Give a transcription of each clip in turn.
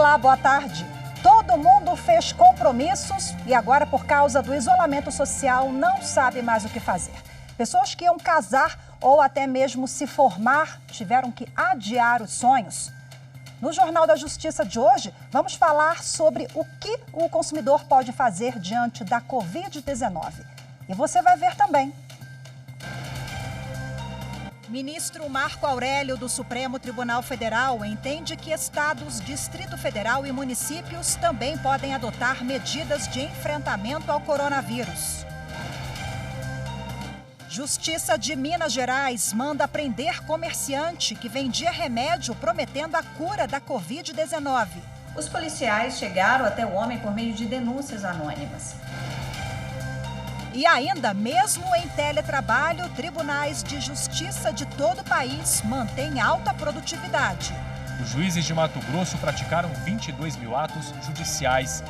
Olá, boa tarde. Todo mundo fez compromissos e agora, por causa do isolamento social, não sabe mais o que fazer. Pessoas que iam casar ou até mesmo se formar tiveram que adiar os sonhos. No Jornal da Justiça de hoje, vamos falar sobre o que o consumidor pode fazer diante da Covid-19. E você vai ver também. Ministro Marco Aurélio do Supremo Tribunal Federal entende que estados, Distrito Federal e municípios também podem adotar medidas de enfrentamento ao coronavírus. Justiça de Minas Gerais manda prender comerciante que vendia remédio prometendo a cura da Covid-19. Os policiais chegaram até o homem por meio de denúncias anônimas. E ainda, mesmo em teletrabalho, tribunais de justiça de todo o país mantêm alta produtividade. Os juízes de Mato Grosso praticaram 22 mil atos judiciais.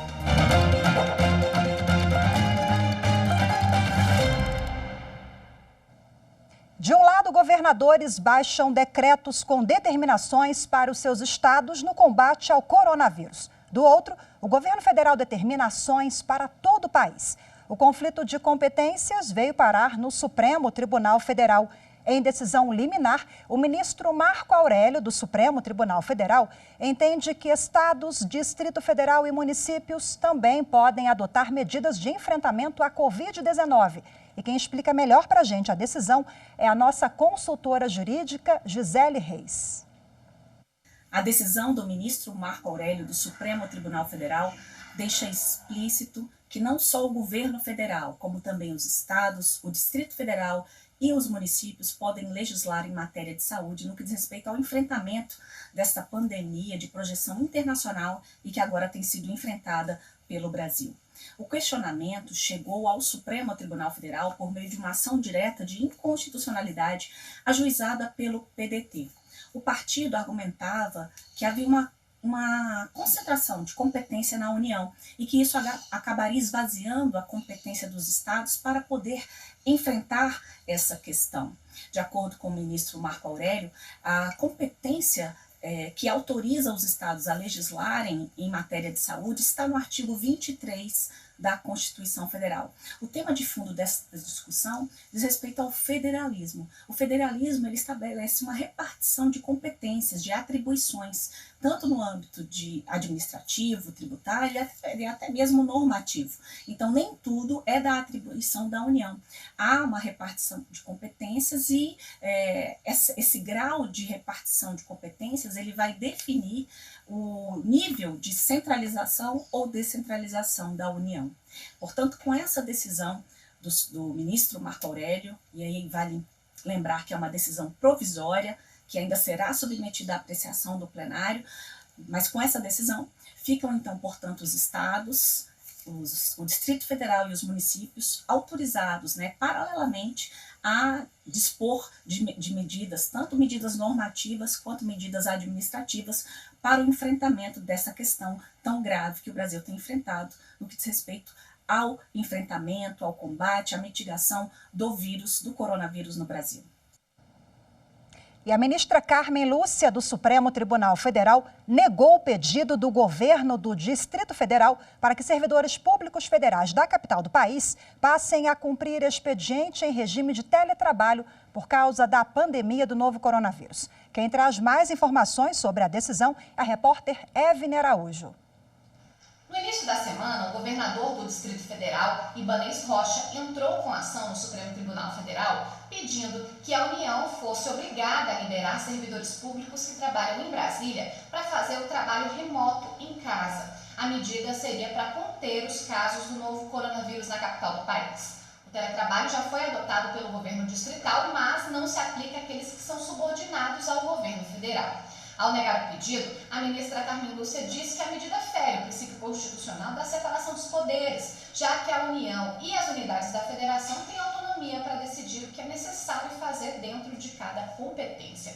De um lado, governadores baixam decretos com determinações para os seus estados no combate ao coronavírus. Do outro, o governo federal determina ações para todo o país. O conflito de competências veio parar no Supremo Tribunal Federal. Em decisão liminar, o ministro Marco Aurélio, do Supremo Tribunal Federal, entende que estados, Distrito Federal e municípios também podem adotar medidas de enfrentamento à Covid-19. E quem explica melhor para a gente a decisão é a nossa consultora jurídica, Gisele Reis. A decisão do ministro Marco Aurélio, do Supremo Tribunal Federal, deixa explícito que não só o governo federal, como também os estados, o Distrito Federal e os municípios podem legislar em matéria de saúde no que diz respeito ao enfrentamento desta pandemia de projeção internacional e que agora tem sido enfrentada pelo Brasil. O questionamento chegou ao Supremo Tribunal Federal por meio de uma ação direta de inconstitucionalidade ajuizada pelo PDT. O partido argumentava que havia uma concentração de competência na União e que isso acabaria esvaziando a competência dos estados para poder enfrentar essa questão. De acordo com o ministro Marco Aurélio, a competência que autoriza os estados a legislarem em matéria de saúde está no artigo 23 da Constituição Federal. O tema de fundo dessa discussão diz respeito ao federalismo. O federalismo ele estabelece uma repartição de competências, de atribuições, tanto no âmbito de administrativo, tributário e até mesmo normativo. Então, nem tudo é da atribuição da União. Há uma repartição de competências e esse grau de repartição de competências ele vai definir o nível de centralização ou descentralização da União. Portanto, com essa decisão do ministro Marco Aurélio, e aí vale lembrar que é uma decisão provisória, que ainda será submetida à apreciação do plenário, mas com essa decisão ficam então, portanto, os estados, o Distrito Federal e os municípios autorizados, paralelamente, a dispor de medidas, tanto medidas normativas quanto medidas administrativas, para o enfrentamento dessa questão tão grave que o Brasil tem enfrentado no que diz respeito ao enfrentamento, ao combate, à mitigação do vírus, do coronavírus no Brasil. E a ministra Carmen Lúcia, do Supremo Tribunal Federal, negou o pedido do governo do Distrito Federal para que servidores públicos federais da capital do país passem a cumprir expediente em regime de teletrabalho por causa da pandemia do novo coronavírus. Quem traz mais informações sobre a decisão é a repórter Evne Araújo. No início da semana, o governador do Distrito Federal, Ibanez Rocha, entrou com ação no Supremo Tribunal Federal pedindo que a União fosse obrigada a liberar servidores públicos que trabalham em Brasília para fazer o trabalho remoto em casa. A medida seria para conter os casos do novo coronavírus na capital do país. O teletrabalho já foi adotado pelo governo distrital, mas não se aplica àqueles que são subordinados ao governo federal. Ao negar o pedido, a ministra Carmen Lúcia disse que a medida fere o princípio constitucional da separação dos poderes, já que a União e as unidades da federação têm autonomia para decidir o que é necessário fazer dentro de cada competência.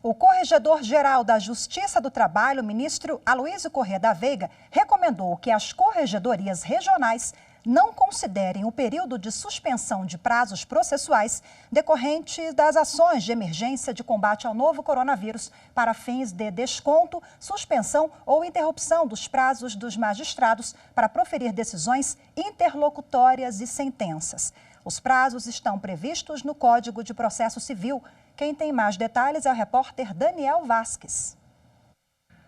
O Corregedor-Geral da Justiça do Trabalho, ministro Aloysio Corrêa da Veiga, recomendou que as corregedorias regionais não considerem o período de suspensão de prazos processuais decorrente das ações de emergência de combate ao novo coronavírus para fins de desconto, suspensão ou interrupção dos prazos dos magistrados para proferir decisões interlocutórias e sentenças. Os prazos estão previstos no Código de Processo Civil. Quem tem mais detalhes é o repórter Daniel Vasques.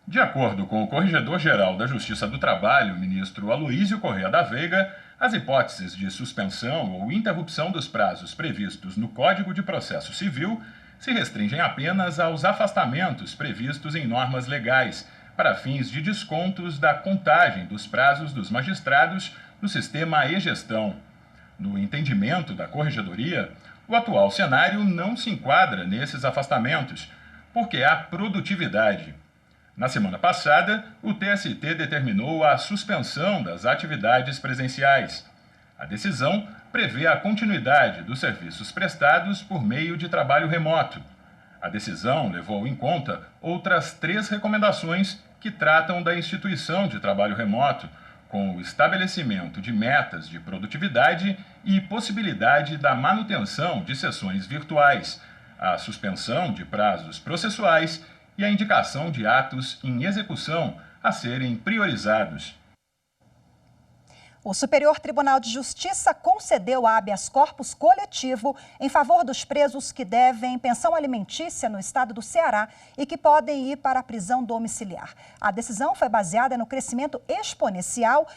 De acordo com o Corregedor-Geral da Justiça do Trabalho, ministro Aloísio Corrêa da Veiga, as hipóteses de suspensão ou interrupção dos prazos previstos no Código de Processo Civil se restringem apenas aos afastamentos previstos em normas legais, para fins de descontos da contagem dos prazos dos magistrados do sistema e-gestão. No entendimento da Corregedoria, o atual cenário não se enquadra nesses afastamentos, porque há produtividade. Na semana passada, o TST determinou a suspensão das atividades presenciais. A decisão prevê a continuidade dos serviços prestados por meio de trabalho remoto. A decisão levou em conta outras 3 recomendações que tratam da instituição de trabalho remoto, com o estabelecimento de metas de produtividade e possibilidade da manutenção de sessões virtuais, a suspensão de prazos processuais e a indicação de atos em execução a serem priorizados. O Superior Tribunal de Justiça concedeu habeas corpus coletivo em favor dos presos que devem pensão alimentícia no estado do Ceará e que podem ir para a prisão domiciliar. A decisão foi baseada no crescimento exponencial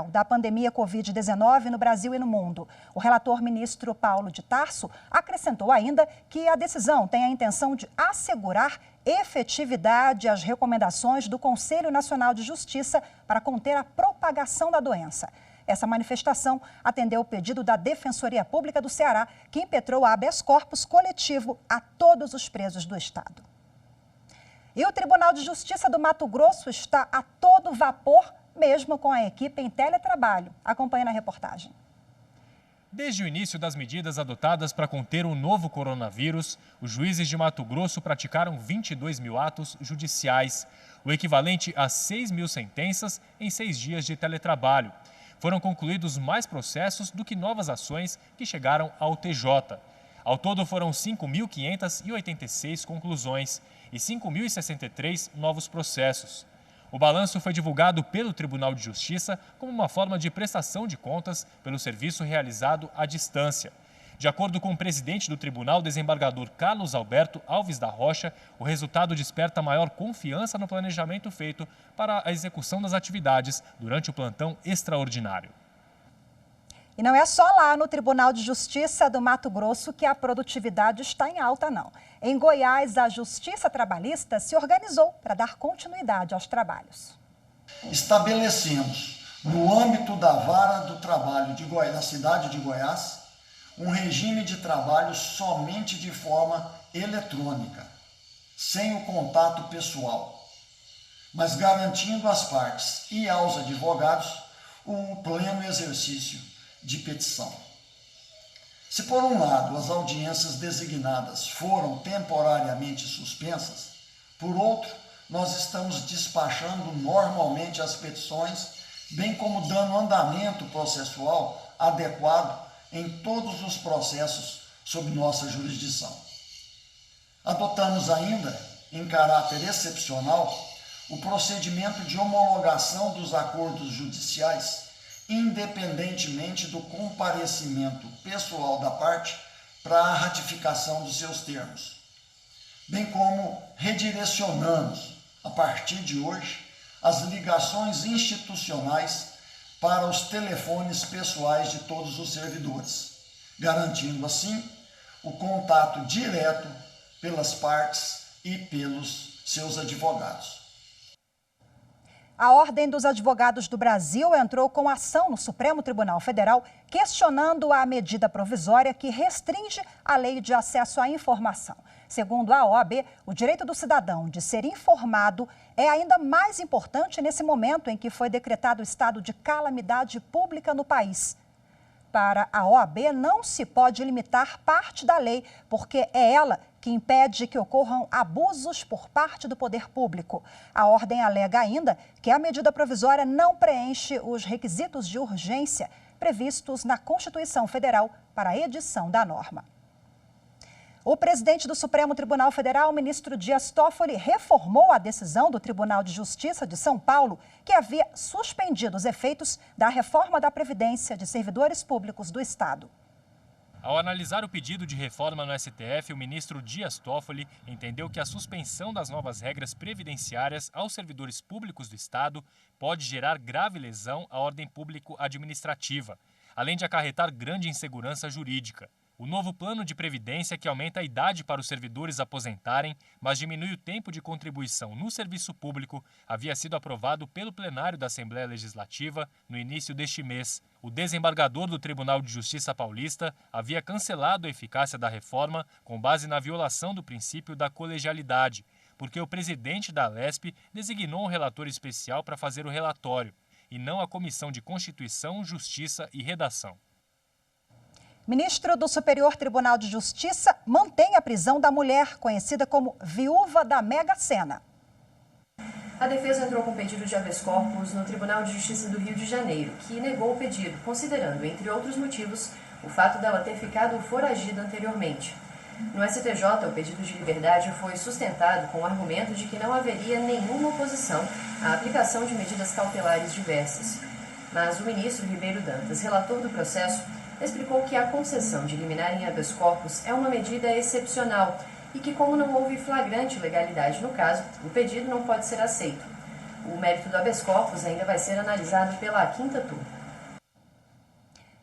da pandemia Covid-19 no Brasil e no mundo. O relator ministro Paulo de Tarso acrescentou ainda que a decisão tem a intenção de assegurar efetividade às recomendações do Conselho Nacional de Justiça para conter a propagação da doença. Essa manifestação atendeu o pedido da Defensoria Pública do Ceará, que impetrou habeas corpus coletivo a todos os presos do estado. E o Tribunal de Justiça do Mato Grosso está a todo vapor, mesmo com a equipe em teletrabalho. Acompanhe na reportagem. Desde o início das medidas adotadas para conter o novo coronavírus, os juízes de Mato Grosso praticaram 22 mil atos judiciais, o equivalente a 6 mil sentenças em 6 dias de teletrabalho. Foram concluídos mais processos do que novas ações que chegaram ao TJ. Ao todo foram 5.586 conclusões e 5.063 novos processos. O balanço foi divulgado pelo Tribunal de Justiça como uma forma de prestação de contas pelo serviço realizado à distância. De acordo com o presidente do tribunal, desembargador Carlos Alberto Alves da Rocha, o resultado desperta maior confiança no planejamento feito para a execução das atividades durante o plantão extraordinário. E não é só lá no Tribunal de Justiça do Mato Grosso que a produtividade está em alta, não. Em Goiás, a Justiça Trabalhista se organizou para dar continuidade aos trabalhos. Estabelecemos, no âmbito da Vara do Trabalho de Goiás, da cidade de Goiás, um regime de trabalho somente de forma eletrônica, sem o contato pessoal, mas garantindo às partes e aos advogados o pleno exercício de petição. Se por um lado as audiências designadas foram temporariamente suspensas, por outro, nós estamos despachando normalmente as petições, bem como dando andamento processual adequado em todos os processos sob nossa jurisdição. Adotamos ainda, em caráter excepcional, o procedimento de homologação dos acordos judiciais, independentemente do comparecimento pessoal da parte para a ratificação dos seus termos, bem como redirecionamos, a partir de hoje, as ligações institucionais para os telefones pessoais de todos os servidores, garantindo assim o contato direto pelas partes e pelos seus advogados. A Ordem dos Advogados do Brasil entrou com ação no Supremo Tribunal Federal questionando a medida provisória que restringe a lei de acesso à informação. Segundo a OAB, o direito do cidadão de ser informado é ainda mais importante nesse momento em que foi decretado o estado de calamidade pública no país. Para a OAB, não se pode limitar parte da lei, porque é ela que impede que ocorram abusos por parte do poder público. A ordem alega ainda que a medida provisória não preenche os requisitos de urgência previstos na Constituição Federal para a edição da norma. O presidente do Supremo Tribunal Federal, ministro Dias Toffoli, reformou a decisão do Tribunal de Justiça de São Paulo, que havia suspendido os efeitos da reforma da Previdência de servidores públicos do Estado. Ao analisar o pedido de reforma no STF, o ministro Dias Toffoli entendeu que a suspensão das novas regras previdenciárias aos servidores públicos do Estado pode gerar grave lesão à ordem público-administrativa, além de acarretar grande insegurança jurídica. O novo plano de previdência, que aumenta a idade para os servidores aposentarem, mas diminui o tempo de contribuição no serviço público, havia sido aprovado pelo plenário da Assembleia Legislativa no início deste mês. O desembargador do Tribunal de Justiça Paulista havia cancelado a eficácia da reforma com base na violação do princípio da colegialidade, porque o presidente da Alesp designou um relator especial para fazer o relatório, e não a Comissão de Constituição, Justiça e Redação. Ministro do Superior Tribunal de Justiça mantém a prisão da mulher, conhecida como viúva da Mega Sena. A defesa entrou com pedido de habeas corpus no Tribunal de Justiça do Rio de Janeiro, que negou o pedido, considerando, entre outros motivos, o fato dela ter ficado foragida anteriormente. No STJ, o pedido de liberdade foi sustentado com o argumento de que não haveria nenhuma oposição à aplicação de medidas cautelares diversas. Mas o ministro Ribeiro Dantas, relator do processo, explicou que a concessão de liminar em habeas corpus é uma medida excepcional e que, como não houve flagrante ilegalidade no caso, o pedido não pode ser aceito. O mérito do habeas corpus ainda vai ser analisado pela 5ª turma.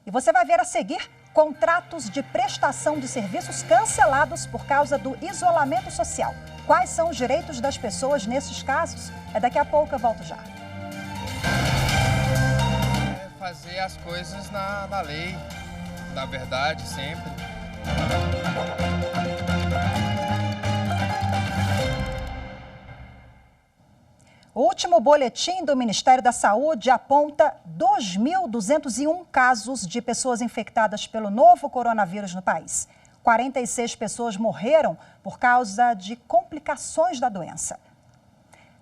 E você vai ver a seguir contratos de prestação de serviços cancelados por causa do isolamento social. Quais são os direitos das pessoas nesses casos? Daqui a pouco, eu volto já. Fazer as coisas na lei, na verdade, sempre. O último boletim do Ministério da Saúde aponta 2.201 casos de pessoas infectadas pelo novo coronavírus no país. 46 pessoas morreram por causa de complicações da doença.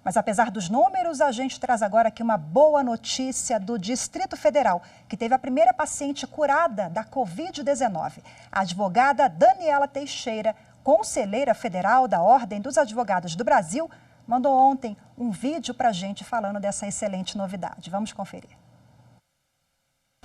Mas apesar dos números, a gente traz agora aqui uma boa notícia do Distrito Federal, que teve a primeira paciente curada da Covid-19. A advogada Daniela Teixeira, conselheira federal da Ordem dos Advogados do Brasil, mandou ontem um vídeo para a gente falando dessa excelente novidade. Vamos conferir.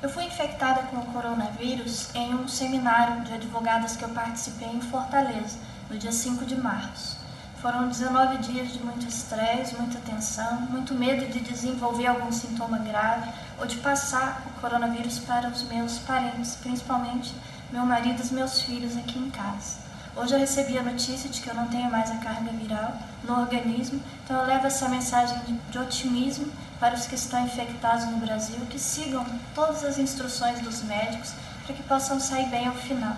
Eu fui infectada com o coronavírus em um seminário de advogadas que eu participei em Fortaleza, no dia 5 de março. Foram 19 dias de muito estresse, muita tensão, muito medo de desenvolver algum sintoma grave ou de passar o coronavírus para os meus parentes, principalmente meu marido e os meus filhos aqui em casa. Hoje eu recebi a notícia de que eu não tenho mais a carga viral no organismo, então eu levo essa mensagem de otimismo para os que estão infectados no Brasil, que sigam todas as instruções dos médicos para que possam sair bem ao final.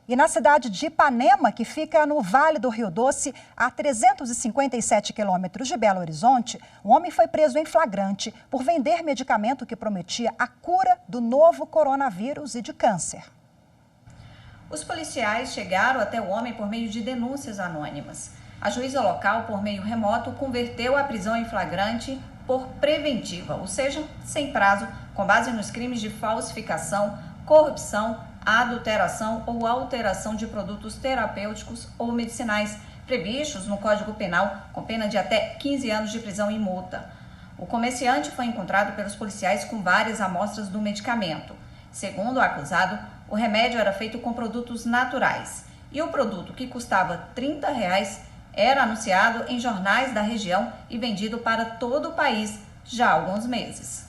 E na cidade de Ipanema, que fica no Vale do Rio Doce, a 357 quilômetros de Belo Horizonte, um homem foi preso em flagrante por vender medicamento que prometia a cura do novo coronavírus e de câncer. Os policiais chegaram até o homem por meio de denúncias anônimas. A juíza local, por meio remoto, converteu a prisão em flagrante por preventiva, ou seja, sem prazo, com base nos crimes de falsificação, corrupção, adulteração ou alteração de produtos terapêuticos ou medicinais, previstos no Código Penal, com pena de até 15 anos de prisão e multa. O comerciante foi encontrado pelos policiais com várias amostras do medicamento. Segundo o acusado, o remédio era feito com produtos naturais e o produto, que custava R$30, era anunciado em jornais da região e vendido para todo o país já há alguns meses.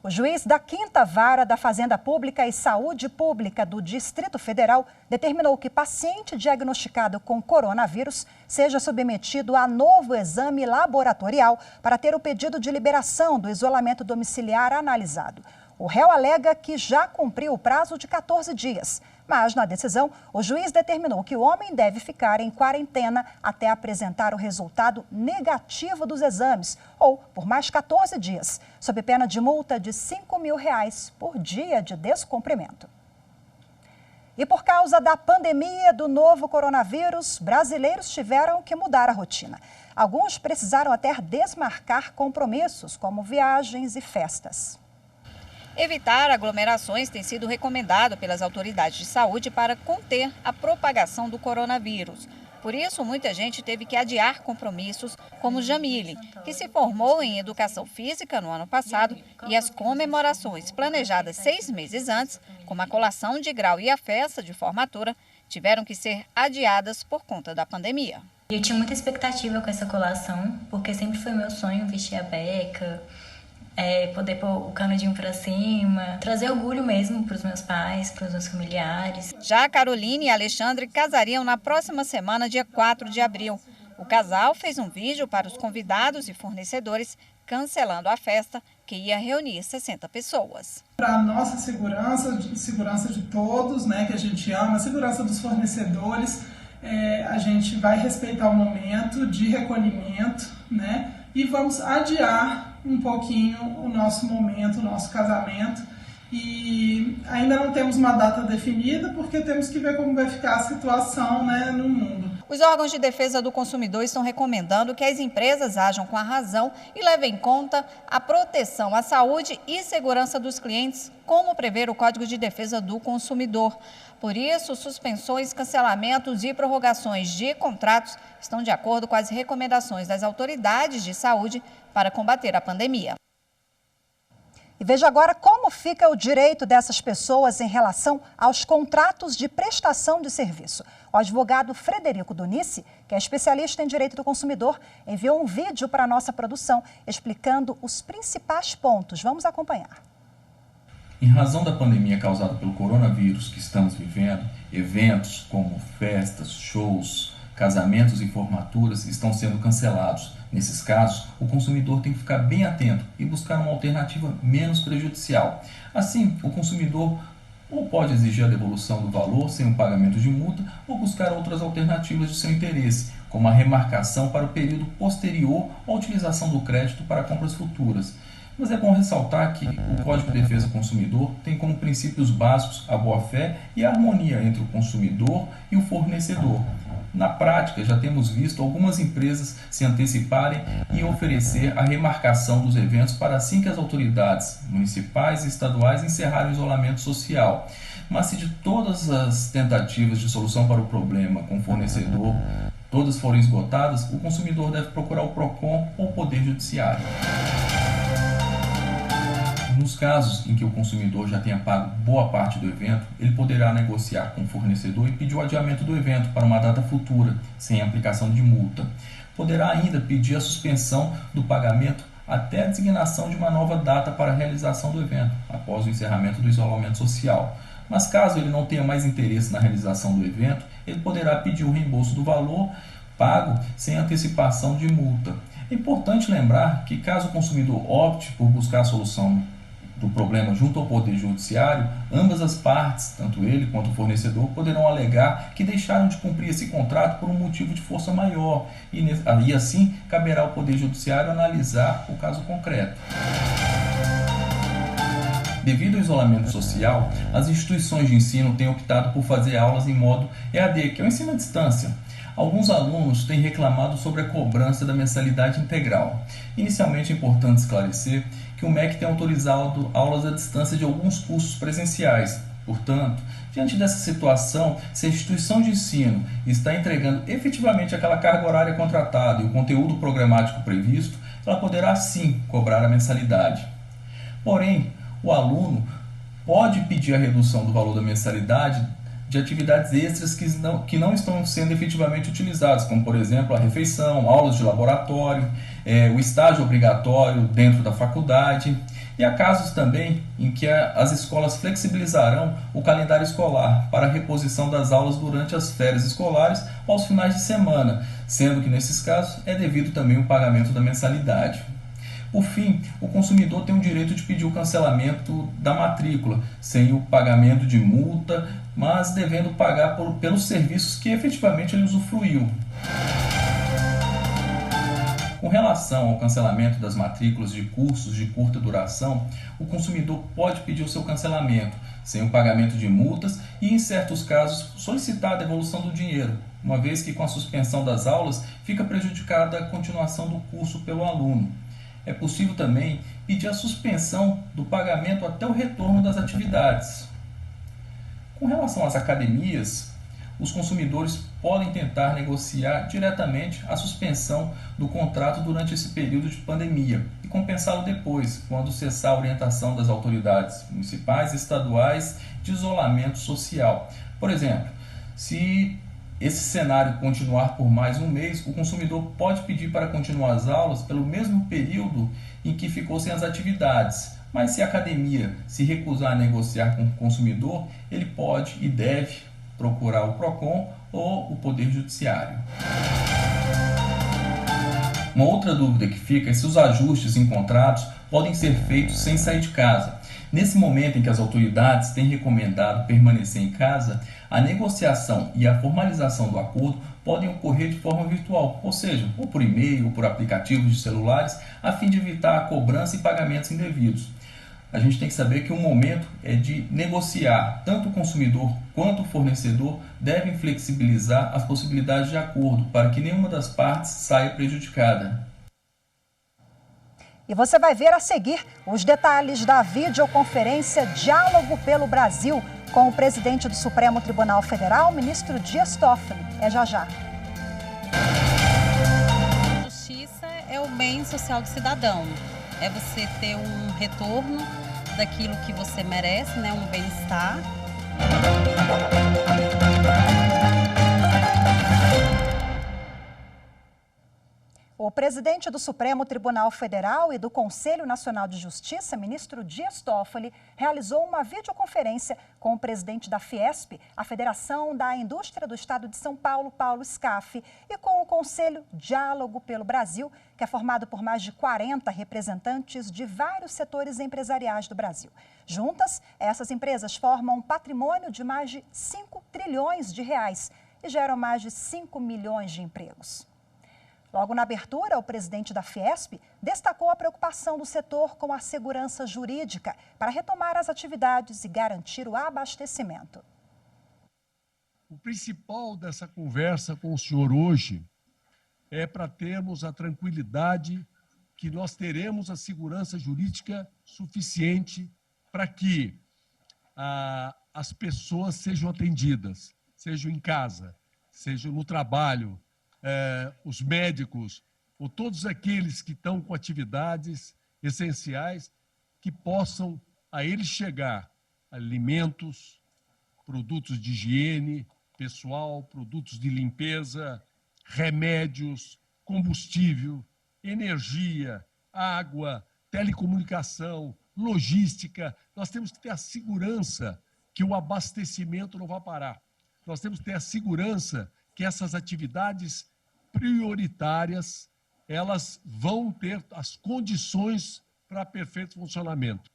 O juiz da 5ª Vara da Fazenda Pública e Saúde Pública do Distrito Federal determinou que paciente diagnosticado com coronavírus seja submetido a novo exame laboratorial para ter o pedido de liberação do isolamento domiciliar analisado. O réu alega que já cumpriu o prazo de 14 dias, mas na decisão o juiz determinou que o homem deve ficar em quarentena até apresentar o resultado negativo dos exames ou por mais 14 dias, sob pena de multa de R$5.000 por dia de descumprimento. E por causa da pandemia do novo coronavírus, brasileiros tiveram que mudar a rotina. Alguns precisaram até desmarcar compromissos, como viagens e festas. Evitar aglomerações tem sido recomendado pelas autoridades de saúde para conter a propagação do coronavírus. Por isso, muita gente teve que adiar compromissos, como Jamile, que se formou em Educação Física no ano passado, e as comemorações planejadas 6 meses antes, como a colação de grau e a festa de formatura, tiveram que ser adiadas por conta da pandemia. Eu tinha muita expectativa com essa colação, porque sempre foi meu sonho vestir a beca, poder pôr o canudinho para cima, trazer orgulho mesmo para os meus pais, para os meus familiares. Já a Caroline e Alexandre casariam na próxima semana, dia 4 de abril. O casal fez um vídeo para os convidados e fornecedores, cancelando a festa, que ia reunir 60 pessoas. Para a nossa segurança de todos, né, que a gente ama, a segurança dos fornecedores, a gente vai respeitar o momento de recolhimento, né, e vamos adiar um pouquinho o nosso momento, o nosso casamento, e ainda não temos uma data definida porque temos que ver como vai ficar a situação, né, no mundo. Os órgãos de defesa do consumidor estão recomendando que as empresas ajam com a razão e levem em conta a proteção à saúde e segurança dos clientes, como prevê o Código de Defesa do Consumidor. Por isso, suspensões, cancelamentos e prorrogações de contratos estão de acordo com as recomendações das autoridades de saúde para combater a pandemia. E veja agora como fica o direito dessas pessoas em relação aos contratos de prestação de serviço. O advogado Frederico Donice, que é especialista em direito do consumidor, enviou um vídeo para a nossa produção explicando os principais pontos. Vamos acompanhar. Em razão da pandemia causada pelo coronavírus que estamos vivendo, eventos como festas, shows, casamentos e formaturas estão sendo cancelados. Nesses casos, o consumidor tem que ficar bem atento e buscar uma alternativa menos prejudicial. Assim, o consumidor ou pode exigir a devolução do valor sem o pagamento de multa ou buscar outras alternativas de seu interesse, como a remarcação para o período posterior à utilização do crédito para compras futuras. Mas é bom ressaltar que o Código de Defesa do Consumidor tem como princípios básicos a boa-fé e a harmonia entre o consumidor e o fornecedor. Na prática, já temos visto algumas empresas se anteciparem e oferecer a remarcação dos eventos para assim que as autoridades municipais e estaduais encerrarem o isolamento social. Mas se de todas as tentativas de solução para o problema com o fornecedor, todas forem esgotadas, o consumidor deve procurar o PROCON ou o Poder Judiciário. Nos casos em que o consumidor já tenha pago boa parte do evento, ele poderá negociar com o fornecedor e pedir o adiamento do evento para uma data futura, sem aplicação de multa. Poderá ainda pedir a suspensão do pagamento até a designação de uma nova data para a realização do evento, após o encerramento do isolamento social. Mas caso ele não tenha mais interesse na realização do evento, ele poderá pedir o reembolso do valor pago sem antecipação de multa. É importante lembrar que caso o consumidor opte por buscar a solução do problema junto ao Poder Judiciário, ambas as partes, tanto ele quanto o fornecedor, poderão alegar que deixaram de cumprir esse contrato por um motivo de força maior e assim caberá ao Poder Judiciário analisar o caso concreto. Devido ao isolamento social, as instituições de ensino têm optado por fazer aulas em modo EAD, que é o ensino à distância. Alguns alunos têm reclamado sobre a cobrança da mensalidade integral. Inicialmente é importante esclarecer que o MEC tem autorizado aulas à distância de alguns cursos presenciais. Portanto, diante dessa situação, se a instituição de ensino está entregando efetivamente aquela carga horária contratada e o conteúdo programático previsto, ela poderá sim cobrar a mensalidade. Porém, o aluno pode pedir a redução do valor da mensalidade de atividades extras que não estão sendo efetivamente utilizadas, como, por exemplo, a refeição, aulas de laboratório, o estágio obrigatório dentro da faculdade. E há casos também em que as escolas flexibilizarão o calendário escolar para a reposição das aulas durante as férias escolares ou aos finais de semana, sendo que nesses casos é devido também o pagamento da mensalidade. Por fim, o consumidor tem o direito de pedir o cancelamento da matrícula, sem o pagamento de multa, mas devendo pagar pelos serviços que efetivamente ele usufruiu. Com relação ao cancelamento das matrículas de cursos de curta duração, o consumidor pode pedir o seu cancelamento, sem o pagamento de multas e, em certos casos, solicitar a devolução do dinheiro, uma vez que com a suspensão das aulas fica prejudicada a continuação do curso pelo aluno. É possível também pedir a suspensão do pagamento até o retorno das atividades. Com relação às academias, os consumidores podem tentar negociar diretamente a suspensão do contrato durante esse período de pandemia e compensá-lo depois, quando cessar a orientação das autoridades municipais e estaduais de isolamento social. Por exemplo, se esse cenário continuar por mais um mês, o consumidor pode pedir para continuar as aulas pelo mesmo período em que ficou sem as atividades. Mas se a academia se recusar a negociar com o consumidor, ele pode e deve procurar o PROCON ou o Poder Judiciário. Uma outra dúvida que fica é se os ajustes encontrados podem ser feitos sem sair de casa. Nesse momento em que as autoridades têm recomendado permanecer em casa, a negociação e a formalização do acordo podem ocorrer de forma virtual, ou seja, ou por e-mail ou por aplicativos de celulares, a fim de evitar a cobrança e pagamentos indevidos. A gente tem que saber que o momento é de negociar. Tanto o consumidor quanto o fornecedor devem flexibilizar as possibilidades de acordo para que nenhuma das partes saia prejudicada. E você vai ver a seguir os detalhes da videoconferência Diálogo pelo Brasil com o presidente do Supremo Tribunal Federal, ministro Dias Toffoli. É já já. Justiça é o bem social do cidadão. É você ter um retorno daquilo que você merece, né? Um bem-estar. O presidente do Supremo Tribunal Federal e do Conselho Nacional de Justiça, ministro Dias Toffoli, realizou uma videoconferência com o presidente da Fiesp, a Federação da Indústria do Estado de São Paulo, Paulo Scaff, e com o Conselho Diálogo pelo Brasil, que é formado por mais de 40 representantes de vários setores empresariais do Brasil. Juntas, essas empresas formam um patrimônio de mais de 5 trilhões de reais e geram mais de 5 milhões de empregos. Logo na abertura, o presidente da Fiesp destacou a preocupação do setor com a segurança jurídica para retomar as atividades e garantir o abastecimento. O principal dessa conversa com o senhor hoje é para termos a tranquilidade que nós teremos a segurança jurídica suficiente para que as pessoas sejam atendidas, sejam em casa, sejam no trabalho, os médicos ou todos aqueles que estão com atividades essenciais que possam a eles chegar alimentos, produtos de higiene pessoal, produtos de limpeza, remédios, combustível, energia, água, telecomunicação, logística. Nós temos que ter a segurança que o abastecimento não vai parar. Nós temos que ter a segurança que essas atividades prioritárias, elas vão ter as condições para perfeito funcionamento.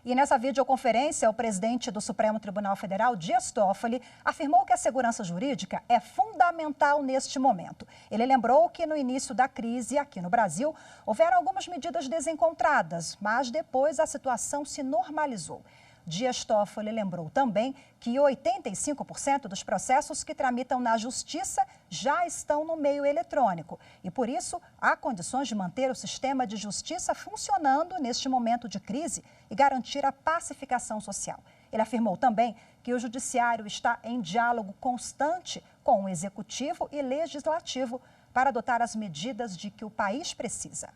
E nessa videoconferência, o presidente do Supremo Tribunal Federal, Dias Toffoli, afirmou que a segurança jurídica é fundamental neste momento. Ele lembrou que no início da crise aqui no Brasil, houveram algumas medidas desencontradas, mas depois a situação se normalizou. Dias Toffoli lembrou também que 85% dos processos que tramitam na Justiça já estão no meio eletrônico e, por isso, há condições de manter o sistema de justiça funcionando neste momento de crise e garantir a pacificação social. Ele afirmou também que o Judiciário está em diálogo constante com o Executivo e Legislativo para adotar as medidas de que o país precisa.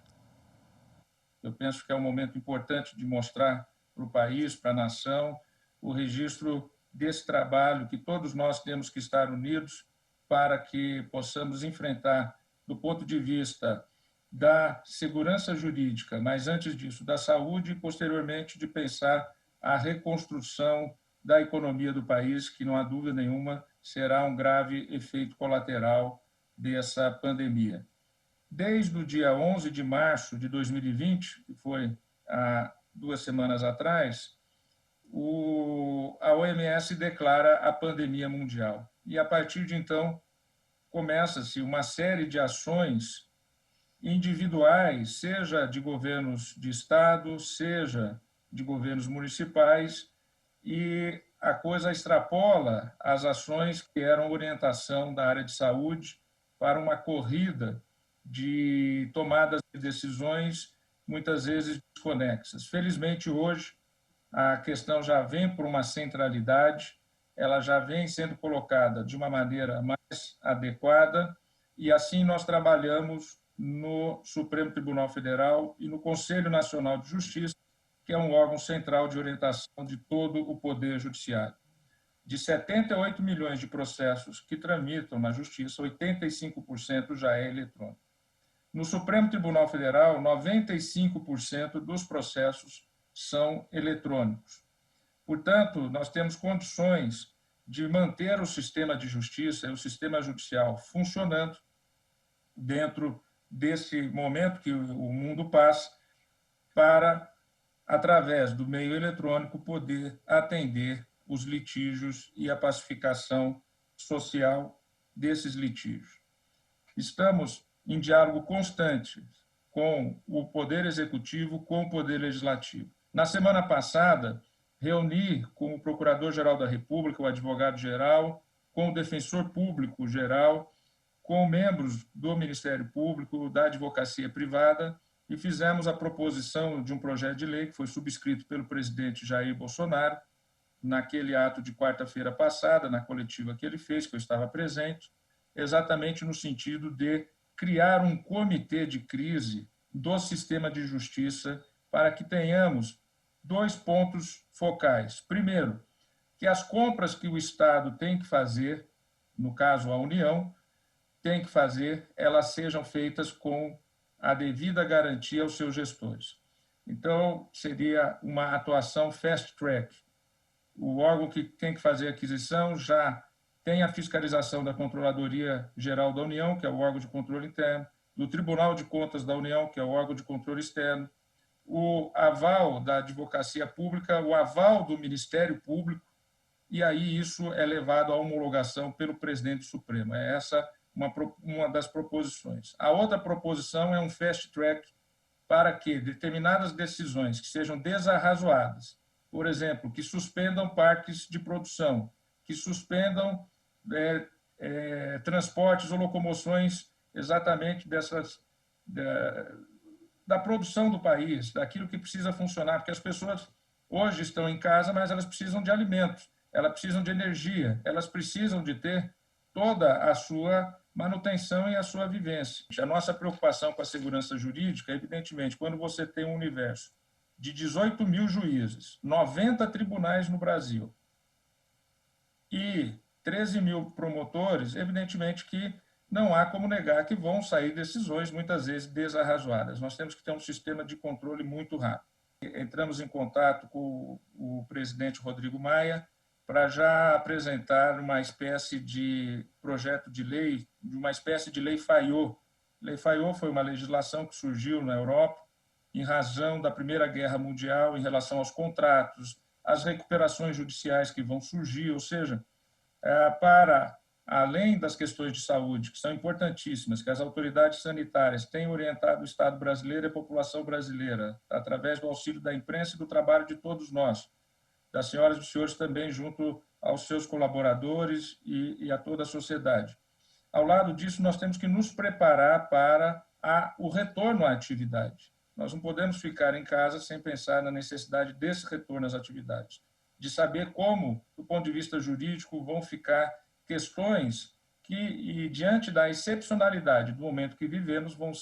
Eu penso que é um momento importante de mostrar para o país, para a nação, o registro desse trabalho que todos nós temos que estar unidos para que possamos enfrentar, do ponto de vista da segurança jurídica, mas antes disso, da saúde e, posteriormente, de pensar a reconstrução da economia do país, que, não há dúvida nenhuma, será um grave efeito colateral dessa pandemia. Desde o dia 11 de março de 2020, que foi há 2 semanas atrás, a OMS declara a pandemia mundial. E, a partir de então, começa-se uma série de ações individuais, seja de governos de estado, seja de governos municipais, e a coisa extrapola as ações que eram orientação da área de saúde para uma corrida de tomadas de decisões, muitas vezes desconexas. Felizmente, hoje, a questão já vem por uma centralidade, ela já vem sendo colocada de uma maneira mais adequada, e assim nós trabalhamos no Supremo Tribunal Federal e no Conselho Nacional de Justiça, que é um órgão central de orientação de todo o Poder Judiciário. De 78 milhões de processos que tramitam na Justiça, 85% já é eletrônico. No Supremo Tribunal Federal, 95% dos processos são eletrônicos. Portanto, nós temos condições de manter o sistema de justiça e o sistema judicial funcionando dentro desse momento que o mundo passa, para, através do meio eletrônico, poder atender os litígios e a pacificação social desses litígios. Estamos em diálogo constante com o Poder Executivo, com o Poder Legislativo. Na semana passada, reuni com o Procurador-Geral da República, o Advogado-Geral, com o Defensor Público-Geral, com membros do Ministério Público, da Advocacia Privada, e fizemos a proposição de um projeto de lei que foi subscrito pelo presidente Jair Bolsonaro, naquele ato de quarta-feira passada, na coletiva que ele fez, que eu estava presente, exatamente no sentido de criar um comitê de crise do sistema de justiça para que tenhamos 2 pontos focais. Primeiro, que as compras que o Estado tem que fazer, no caso a União, tem que fazer, elas sejam feitas com a devida garantia aos seus gestores. Então, seria uma atuação fast track. O órgão que tem que fazer a aquisição já tem a fiscalização da Controladoria Geral da União, que é o órgão de controle interno, do Tribunal de Contas da União, que é o órgão de controle externo, o aval da Advocacia Pública, o aval do Ministério Público, e aí isso é levado à homologação pelo presidente Supremo. É essa uma das proposições. A outra proposição é um fast track para que determinadas decisões que sejam desarrazoadas, por exemplo, que suspendam parques de produção, que suspendam transportes ou locomoções exatamente da produção do país, daquilo que precisa funcionar, porque as pessoas hoje estão em casa, mas elas precisam de alimentos, elas precisam de energia, elas precisam de ter toda a sua manutenção e a sua vivência. A nossa preocupação com a segurança jurídica, evidentemente, quando você tem um universo de 18 mil juízes, 90 tribunais no Brasil e 13 mil promotores, evidentemente que não há como negar que vão sair decisões, muitas vezes desarrazoadas. Nós temos que ter um sistema de controle muito rápido. Entramos em contato com o presidente Rodrigo Maia para já apresentar uma espécie de projeto de lei, uma espécie de lei Fayot. Lei Fayot foi uma legislação que surgiu na Europa em razão da Primeira Guerra Mundial em relação aos contratos, às recuperações judiciais que vão surgir, ou seja, para além das questões de saúde, que são importantíssimas, que as autoridades sanitárias têm orientado o Estado brasileiro e a população brasileira, através do auxílio da imprensa e do trabalho de todos nós, das senhoras e dos senhores também junto aos seus colaboradores e a toda a sociedade. Ao lado disso, nós temos que nos preparar para o retorno à atividade. Nós não podemos ficar em casa sem pensar na necessidade desse retorno às atividades, de saber como, do ponto de vista jurídico, vão ficar questões que, diante da excepcionalidade do momento que vivemos, vão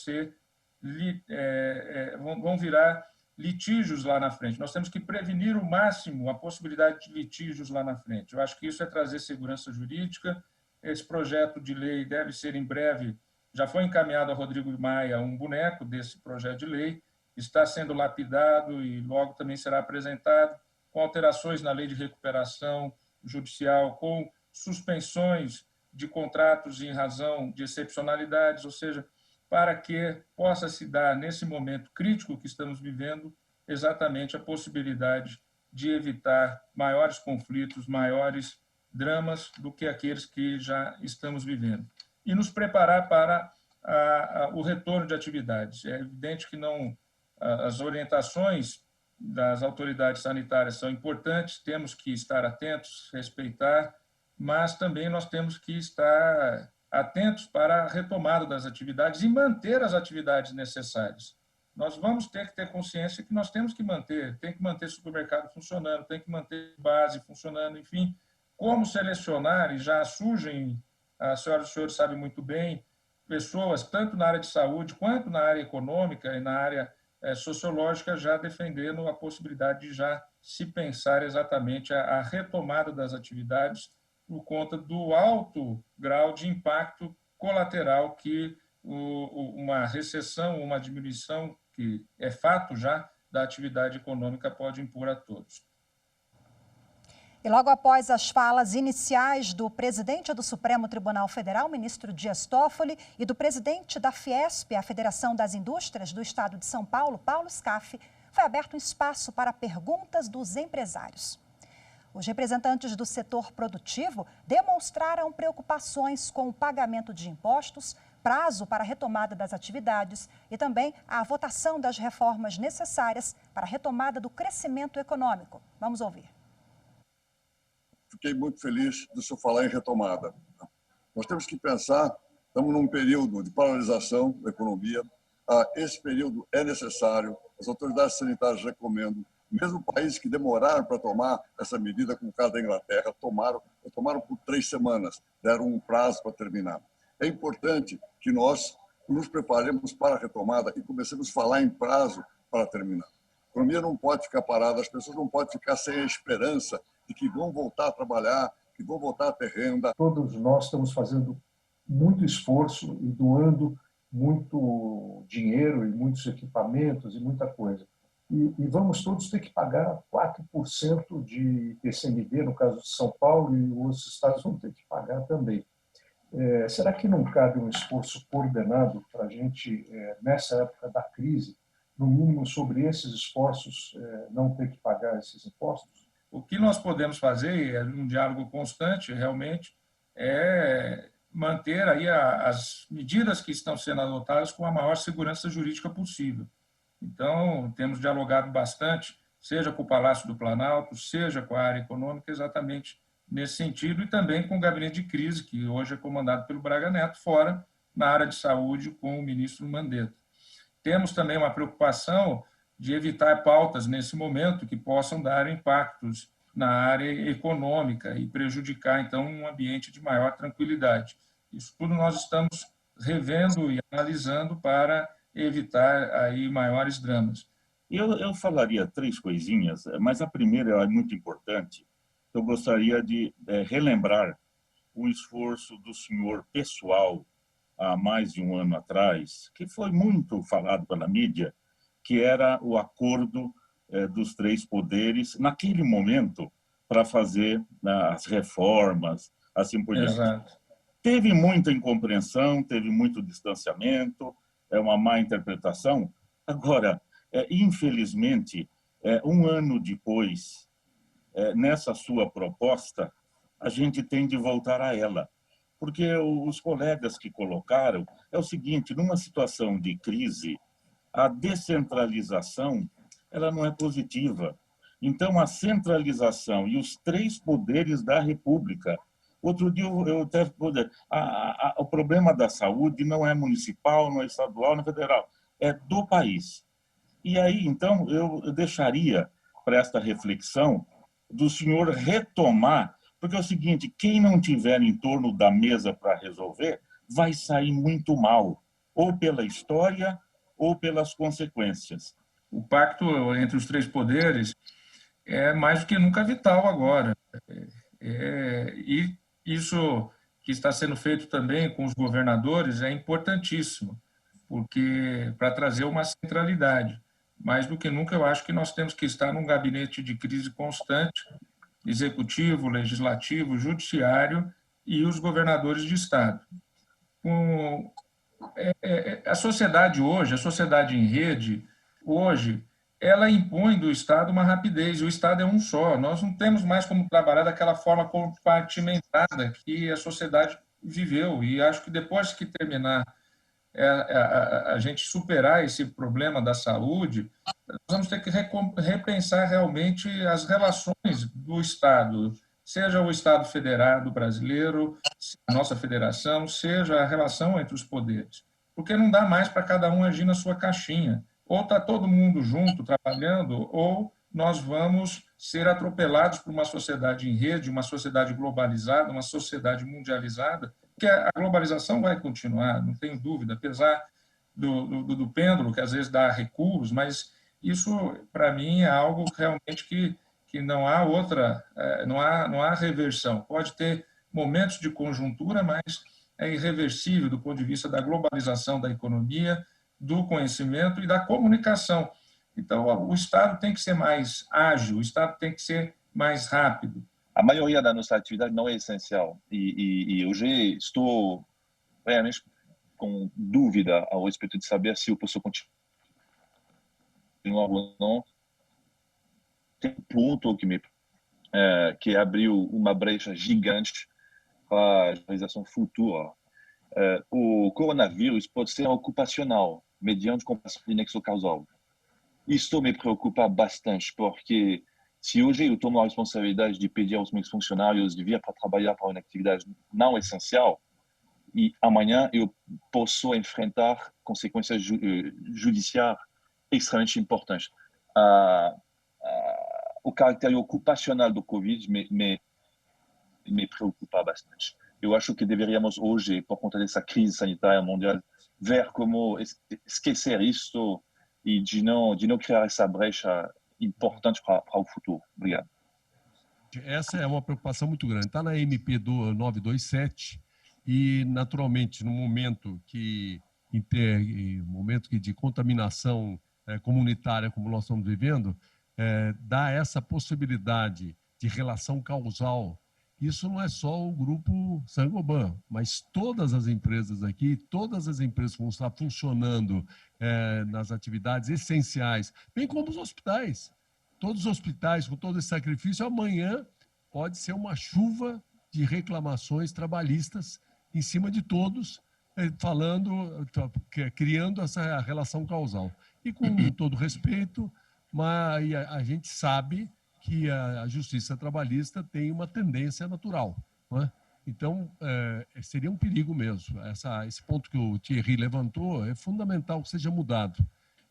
virar litígios lá na frente. Nós temos que prevenir o máximo a possibilidade de litígios lá na frente. Eu acho que isso é trazer segurança jurídica. Esse projeto de lei deve ser em breve, já foi encaminhado a Rodrigo Maia um boneco desse projeto de lei, está sendo lapidado e logo também será apresentado, com alterações na lei de recuperação judicial, com suspensões de contratos em razão de excepcionalidades, ou seja, para que possa se dar, nesse momento crítico que estamos vivendo, exatamente a possibilidade de evitar maiores conflitos, maiores dramas do que aqueles que já estamos vivendo. e nos preparar para o retorno de atividades. É evidente que as orientações das autoridades sanitárias são importantes, temos que estar atentos, respeitar, mas também nós temos que estar atentos para a retomada das atividades e manter as atividades necessárias. Nós vamos ter que ter consciência que nós temos que manter, tem que manter supermercado funcionando, tem que manter base funcionando, enfim, como selecionar, e já surgem, as senhoras e os senhores sabem muito bem, pessoas, tanto na área de saúde, quanto na área econômica e na área sociológica, já defendendo a possibilidade de já se pensar exatamente a retomada das atividades por conta do alto grau de impacto colateral que uma recessão, uma diminuição, que é fato já, da atividade econômica pode impor a todos. E logo após as falas iniciais do presidente do Supremo Tribunal Federal, ministro Dias Toffoli, e do presidente da Fiesp, a Federação das Indústrias do Estado de São Paulo, Paulo Scaff, foi aberto um espaço para perguntas dos empresários. Os representantes do setor produtivo demonstraram preocupações com o pagamento de impostos, prazo para a retomada das atividades e também a votação das reformas necessárias para a retomada do crescimento econômico. Vamos ouvir. Fiquei muito feliz do senhor falar em retomada. Nós temos que pensar, estamos num período de paralisação da economia, esse período é necessário, as autoridades sanitárias recomendam, mesmo países que demoraram para tomar essa medida, como o caso da Inglaterra, tomaram por 3 semanas, deram um prazo para terminar. É importante que nós nos preparemos para a retomada e comecemos a falar em prazo para terminar. A economia não pode ficar parada, as pessoas não podem ficar sem a esperança de que vão voltar a trabalhar, que vão voltar a ter renda. Todos nós estamos fazendo muito esforço e doando muito dinheiro e muitos equipamentos e muita coisa. E vamos todos ter que pagar 4% de IPCMD, no caso de São Paulo, e os estados vão ter que pagar também. Será que não cabe um esforço coordenado para a gente, nessa época da crise, no mínimo sobre esses esforços, não ter que pagar esses impostos? O que nós podemos fazer, é um diálogo constante, realmente, é manter aí as medidas que estão sendo adotadas com a maior segurança jurídica possível. Então, temos dialogado bastante, seja com o Palácio do Planalto, seja com a área econômica, exatamente nesse sentido, e também com o gabinete de crise, que hoje é comandado pelo Braga Neto, fora na área de saúde com o ministro Mandetta. Temos também uma preocupação de evitar pautas nesse momento que possam dar impactos na área econômica e prejudicar, então, um ambiente de maior tranquilidade. Isso tudo nós estamos revendo e analisando para evitar aí maiores dramas. Eu falaria 3 coisinhas, mas a primeira é muito importante. Eu gostaria de relembrar o esforço do senhor pessoal há mais de um ano atrás, que foi muito falado pela mídia, que era o acordo dos 3 poderes, naquele momento, para fazer as reformas, assim por diante. Exato. Teve muita incompreensão, teve muito distanciamento, uma má interpretação. Agora, infelizmente, um ano depois, nessa sua proposta, a gente tem de voltar a ela. Porque os colegas que colocaram, é o seguinte, numa situação de crise, a descentralização ela não é positiva. Então, a centralização e os 3 poderes da República. Outro dia, eu até o problema da saúde não é municipal, não é estadual, não é federal, é do país. E aí, então, eu deixaria para esta reflexão do senhor retomar, porque é o seguinte, quem não tiver em torno da mesa para resolver, vai sair muito mal, ou pela história, ou pelas consequências. O pacto entre os 3 poderes é mais do que nunca vital agora. E isso que está sendo feito também com os governadores é importantíssimo, porque para trazer uma centralidade. Mais do que nunca, eu acho que nós temos que estar num gabinete de crise constante, executivo, legislativo, judiciário e os governadores de Estado. A sociedade hoje, a sociedade em rede, hoje, ela impõe do Estado uma rapidez, e o Estado é um só. Nós não temos mais como trabalhar daquela forma compartimentada que a sociedade viveu. E acho que depois que terminar a gente superar esse problema da saúde, nós vamos ter que repensar realmente as relações do Estado, seja o Estado federado brasileiro, a nossa federação, seja a relação entre os poderes. Porque não dá mais para cada um agir na sua caixinha. Ou está todo mundo junto, trabalhando, ou nós vamos ser atropelados por uma sociedade em rede, uma sociedade globalizada, uma sociedade mundializada, porque a globalização vai continuar, não tenho dúvida, apesar do pêndulo, que às vezes dá recuos, mas isso, para mim, é algo realmente que não há outra, não há reversão. Pode ter momentos de conjuntura, mas é irreversível do ponto de vista da globalização da economia, do conhecimento e da comunicação. Então, o Estado tem que ser mais ágil, o Estado tem que ser mais rápido. A maioria da nossa atividade não é essencial. E hoje estou realmente com dúvida ao respeito de saber se eu posso continuar ou não. Tem um ponto que abriu uma brecha gigante para a realização futura. O coronavírus pode ser ocupacional, mediante comprovação de nexo causal. Isso me preocupa bastante, porque se hoje eu tomo a responsabilidade de pedir aos meus funcionários de vir para trabalhar para uma atividade não essencial, e amanhã eu posso enfrentar consequências judiciais extremamente importantes. O caráter ocupacional do Covid me preocupa bastante. Eu acho que deveríamos hoje, por conta dessa crise sanitária mundial, ver como esquecer isso e de não criar essa brecha importante para o futuro. Obrigado. Essa é uma preocupação muito grande. Está na MP do 927 e, naturalmente, no momento de contaminação comunitária como nós estamos vivendo, dá essa possibilidade de relação causal. Isso não é só o grupo Saint-Gobain, mas todas as empresas aqui, todas as empresas que vão estar funcionando nas atividades essenciais, bem como os hospitais. Todos os hospitais, com todo esse sacrifício, amanhã pode ser uma chuva de reclamações trabalhistas em cima de todos, criando essa relação causal. E com todo respeito, mas a gente sabe que a justiça trabalhista tem uma tendência natural, não é? Então, seria um perigo mesmo. Esse ponto que o Thierry levantou é fundamental que seja mudado.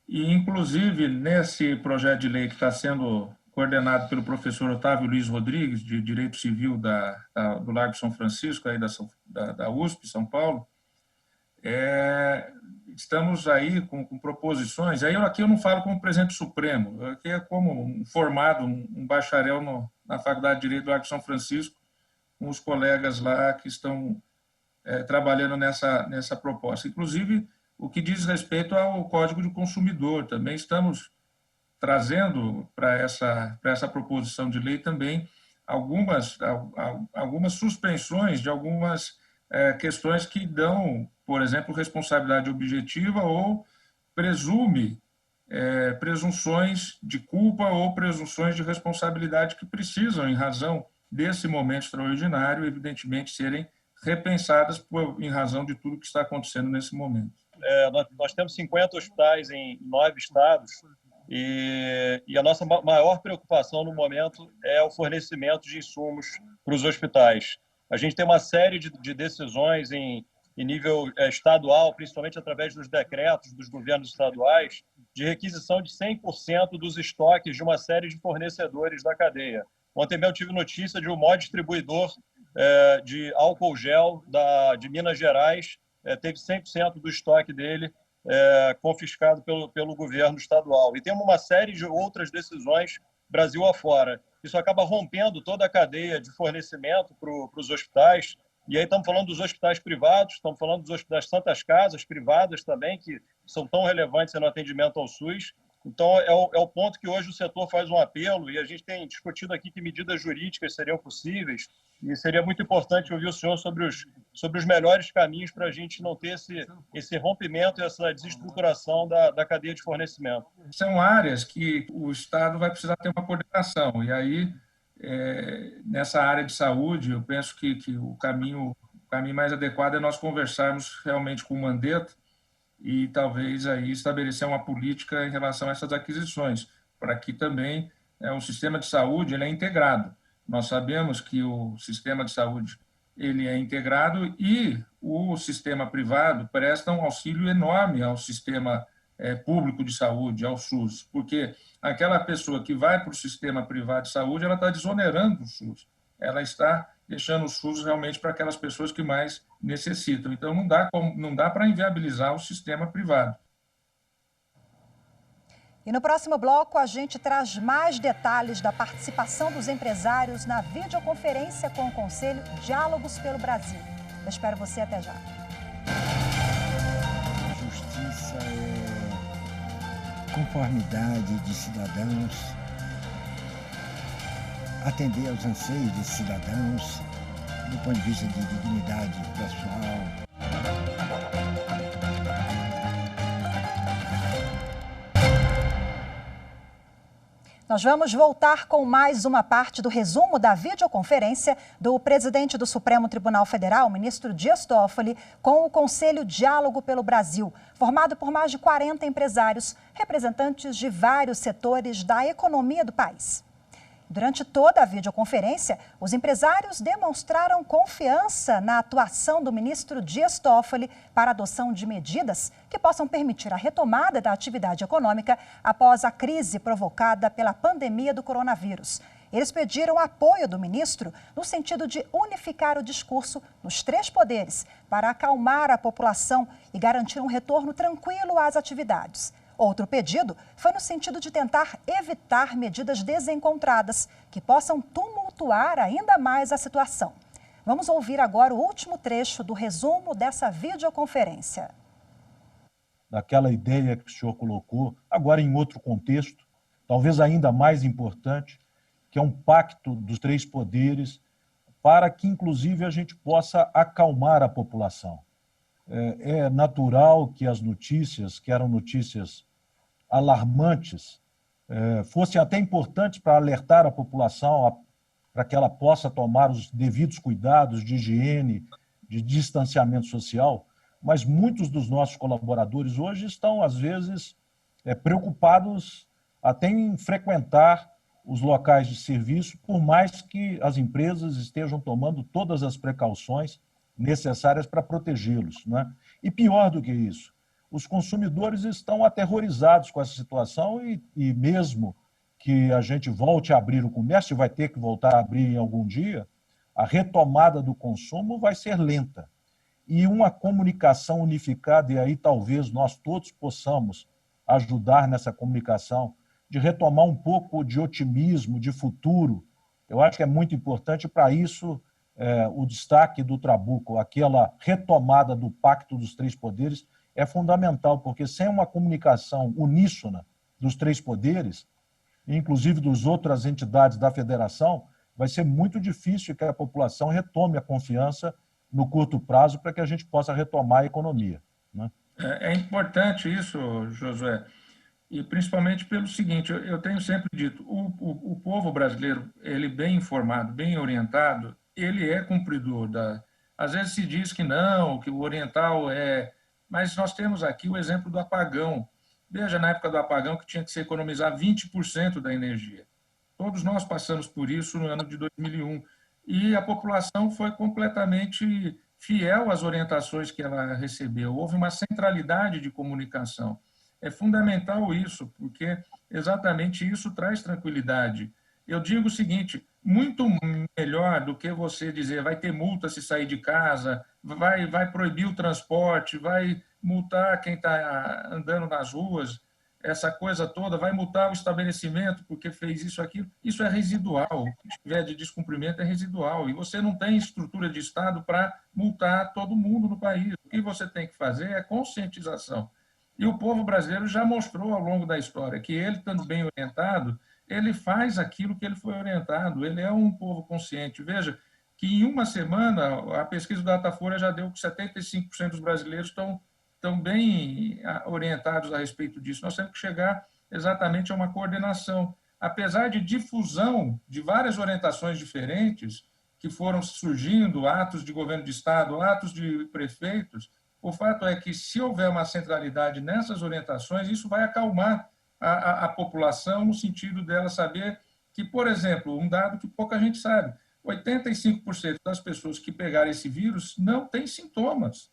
E, inclusive, nesse projeto de lei que está sendo coordenado pelo professor Otávio Luiz Rodrigues, de Direito Civil do Largo São Francisco, aí da USP, São Paulo, estamos aí com proposições. Aí aqui eu não falo como presidente supremo, aqui é como formado, um bacharel na Faculdade de Direito do Largo São Francisco, com os colegas lá que estão trabalhando nessa proposta. Inclusive, o que diz respeito ao Código do Consumidor. Também estamos trazendo para essa proposição de lei também algumas suspensões de algumas questões que dão, por exemplo, responsabilidade objetiva ou presunções de culpa ou presunções de responsabilidade que precisam, em razão desse momento extraordinário, evidentemente, serem repensadas em razão de tudo que está acontecendo nesse momento. Nós temos 50 hospitais em 9 estados e a nossa maior preocupação no momento é o fornecimento de insumos para os hospitais. A gente tem uma série de decisões em nível estadual, principalmente através dos decretos dos governos estaduais, de requisição de 100% dos estoques de uma série de fornecedores da cadeia. Ontem mesmo eu tive notícia de um maior distribuidor de álcool gel de Minas Gerais, teve 100% do estoque dele confiscado pelo governo estadual. E temos uma série de outras decisões Brasil afora. Isso acaba rompendo toda a cadeia de fornecimento para os hospitais. E aí estamos falando dos hospitais privados, estamos falando das santas casas privadas também, que são tão relevantes no atendimento ao SUS. Então, é o ponto que hoje o setor faz um apelo, e a gente tem discutido aqui que medidas jurídicas seriam possíveis, e seria muito importante ouvir o senhor sobre os melhores caminhos para a gente não ter esse rompimento e essa desestruturação da cadeia de fornecimento. São áreas que o Estado vai precisar ter uma coordenação, e aí, nessa área de saúde, eu penso que o caminho o caminho mais adequado é nós conversarmos realmente com o Mandetta e talvez aí estabelecer uma política em relação a essas aquisições, para que também o sistema de saúde ele é integrado. Nós sabemos que o sistema de saúde ele é integrado e o sistema privado presta um auxílio enorme ao sistema público de saúde, ao SUS, porque aquela pessoa que vai para o sistema privado de saúde, ela está desonerando o SUS, ela está deixando o SUS realmente para aquelas pessoas que mais necessitam. Então, não dá para inviabilizar o sistema privado. E no próximo bloco, a gente traz mais detalhes da participação dos empresários na videoconferência com o Conselho Diálogos pelo Brasil. Eu espero você até já. Justiça é conformidade de cidadãos, atender aos anseios de cidadãos, do ponto de vista de dignidade pessoal. Nós vamos voltar com mais uma parte do resumo da videoconferência do presidente do Supremo Tribunal Federal, ministro Dias Toffoli, com o Conselho Diálogo pelo Brasil, formado por mais de 40 empresários, representantes de vários setores da economia do país. Durante toda a videoconferência, os empresários demonstraram confiança na atuação do ministro Dias Toffoli para a adoção de medidas que possam permitir a retomada da atividade econômica após a crise provocada pela pandemia do coronavírus. Eles pediram apoio do ministro no sentido de unificar o discurso nos 3 poderes para acalmar a população e garantir um retorno tranquilo às atividades. Outro pedido foi no sentido de tentar evitar medidas desencontradas que possam tumultuar ainda mais a situação. Vamos ouvir agora o último trecho do resumo dessa videoconferência. Daquela ideia que o senhor colocou, agora em outro contexto, talvez ainda mais importante, que é um pacto dos 3 poderes para que, inclusive, a gente possa acalmar a população. É natural que as notícias, que eram notícias alarmantes, fossem até importantes para alertar a população, para que ela possa tomar os devidos cuidados de higiene, de distanciamento social, mas muitos dos nossos colaboradores hoje estão, às vezes, preocupados até em frequentar os locais de serviço, por mais que as empresas estejam tomando todas as precauções necessárias para protegê-los, né? E pior do que isso, os consumidores estão aterrorizados com essa situação e mesmo que a gente volte a abrir o comércio, vai ter que voltar a abrir em algum dia, a retomada do consumo vai ser lenta. E uma comunicação unificada, e aí talvez nós todos possamos ajudar nessa comunicação, de retomar um pouco de otimismo, de futuro. Eu acho que é muito importante para isso o destaque do Trabuco, aquela retomada do Pacto dos 3 Poderes, é fundamental, porque sem uma comunicação uníssona dos 3 poderes, inclusive das outras entidades da federação, vai ser muito difícil que a população retome a confiança no curto prazo para que a gente possa retomar a economia, né? É importante isso, Josué, e principalmente pelo seguinte, eu tenho sempre dito, o povo brasileiro, ele bem informado, bem orientado, ele é cumpridor Às vezes se diz que não, que o oriental é... Mas nós temos aqui o exemplo do apagão. Veja, na época do apagão, que tinha que se economizar 20% da energia. Todos nós passamos por isso no ano de 2001. E a população foi completamente fiel às orientações que ela recebeu. Houve uma centralidade de comunicação. É fundamental isso, porque exatamente isso traz tranquilidade. Eu digo o seguinte, muito melhor do que você dizer vai ter multa se sair de casa, vai proibir o transporte, vai multar quem está andando nas ruas, essa coisa toda, vai multar o estabelecimento porque fez isso, aquilo. Isso é residual. O que tiver de descumprimento é residual. E você não tem estrutura de Estado para multar todo mundo no país. O que você tem que fazer é conscientização. E o povo brasileiro já mostrou ao longo da história que ele, estando bem orientado, ele faz aquilo que ele foi orientado, ele é um povo consciente. Veja que em uma semana, a pesquisa do Datafolha já deu que 75% dos brasileiros estão bem orientados a respeito disso. Nós temos que chegar exatamente a uma coordenação. Apesar de difusão de várias orientações diferentes, que foram surgindo, atos de governo de Estado, atos de prefeitos, o fato é que, se houver uma centralidade nessas orientações, isso vai acalmar a população, no sentido dela saber que, por exemplo, um dado que pouca gente sabe, 85% das pessoas que pegaram esse vírus não têm sintomas.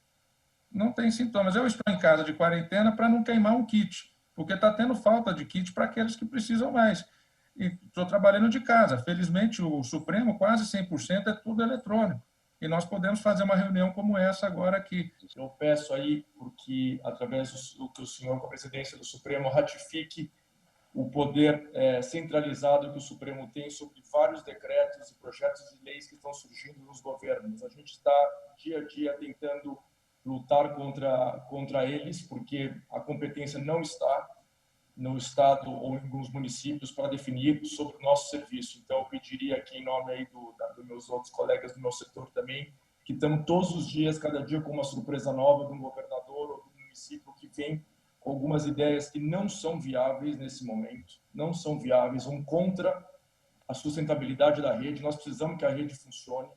Não tem sintomas. Eu estou em casa de quarentena para não queimar um kit, porque está tendo falta de kit para aqueles que precisam mais. E estou trabalhando de casa. Felizmente, o Supremo, quase 100% é tudo eletrônico. E nós podemos fazer uma reunião como essa agora aqui. Eu peço aí porque, através do que o senhor, com a presidência do Supremo, ratifique o poder centralizado que o Supremo tem sobre vários decretos e projetos de leis que estão surgindo nos governos. A gente está, dia a dia, tentando lutar contra eles, porque a competência não está no Estado ou em alguns municípios para definir sobre o nosso serviço. Então, eu pediria aqui, em nome aí dos meus outros colegas do meu setor também, que estamos todos os dias, cada dia, com uma surpresa nova de um governador ou de um município que vem com algumas ideias que não são viáveis nesse momento, não são viáveis, vão contra a sustentabilidade da rede. Nós precisamos que a rede funcione.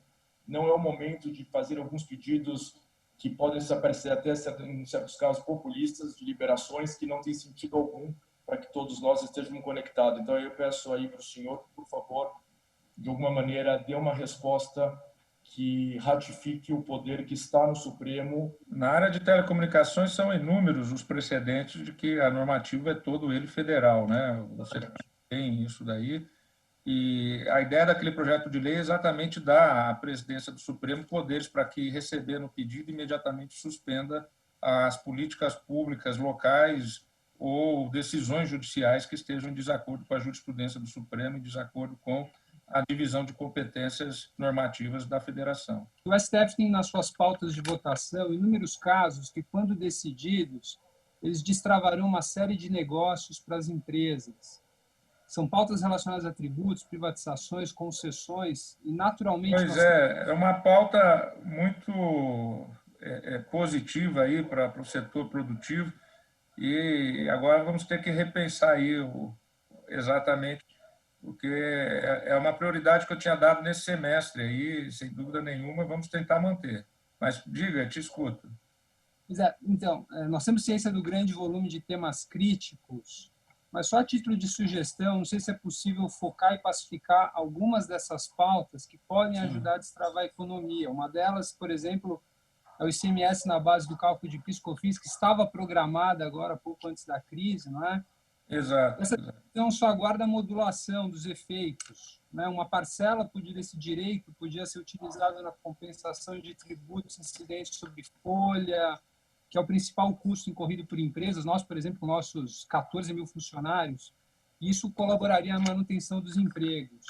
Não é o momento de fazer alguns pedidos que podem se aparecer até, em certos casos, populistas, de liberações que não têm sentido algum para que todos nós estejamos conectados. Então, eu peço aí para o senhor que, por favor, de alguma maneira, dê uma resposta que ratifique o poder que está no Supremo. Na área de telecomunicações, são inúmeros os precedentes de que a normativa é todo ele federal, né? Você tem isso daí. E a ideia daquele projeto de lei é exatamente dar à presidência do Supremo poderes para que, recebendo o pedido, imediatamente suspenda as políticas públicas locais ou decisões judiciais que estejam em desacordo com a jurisprudência do Supremo, em desacordo com a divisão de competências normativas da Federação. O STF tem nas suas pautas de votação inúmeros casos que, quando decididos, eles destravarão uma série de negócios para as empresas. São pautas relacionadas a tributos, privatizações, concessões e, naturalmente... Pois é uma pauta muito positiva aí para o setor produtivo e agora vamos ter que repensar aí exatamente, porque é uma prioridade que eu tinha dado nesse semestre aí, sem dúvida nenhuma, vamos tentar manter. Mas diga, te escuto. Então, nós temos ciência do grande volume de temas críticos, mas só a título de sugestão, não sei se é possível focar e pacificar algumas dessas pautas que podem ajudar a destravar a economia. Uma delas, por exemplo, é o ICMS na base do cálculo de PIS/COFINS, que estava programada agora, pouco antes da crise, não é? Exato. Essa questão só aguarda a modulação dos efeitos, né? Uma parcela desse direito podia ser utilizada na compensação de tributos incidentes sobre folha, que é o principal custo incorrido por empresas. Nós, por exemplo, com nossos 14 mil funcionários, isso colaboraria na manutenção dos empregos.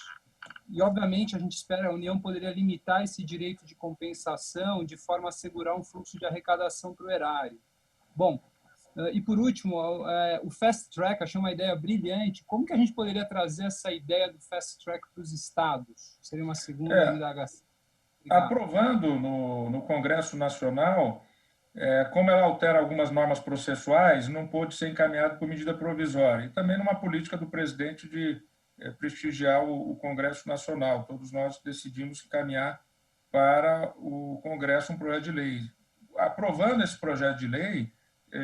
E, obviamente, a gente espera, a União poderia limitar esse direito de compensação de forma a assegurar um fluxo de arrecadação para o erário. Bom, e por último, o Fast Track, achei uma ideia brilhante. Como que a gente poderia trazer essa ideia do Fast Track para os estados? Seria uma segunda indagação. Aprovando no Congresso Nacional, como ela altera algumas normas processuais, não pôde ser encaminhado por medida provisória. E também numa política do presidente de prestigiar o Congresso Nacional. Todos nós decidimos encaminhar para o Congresso um projeto de lei. Aprovando esse projeto de lei,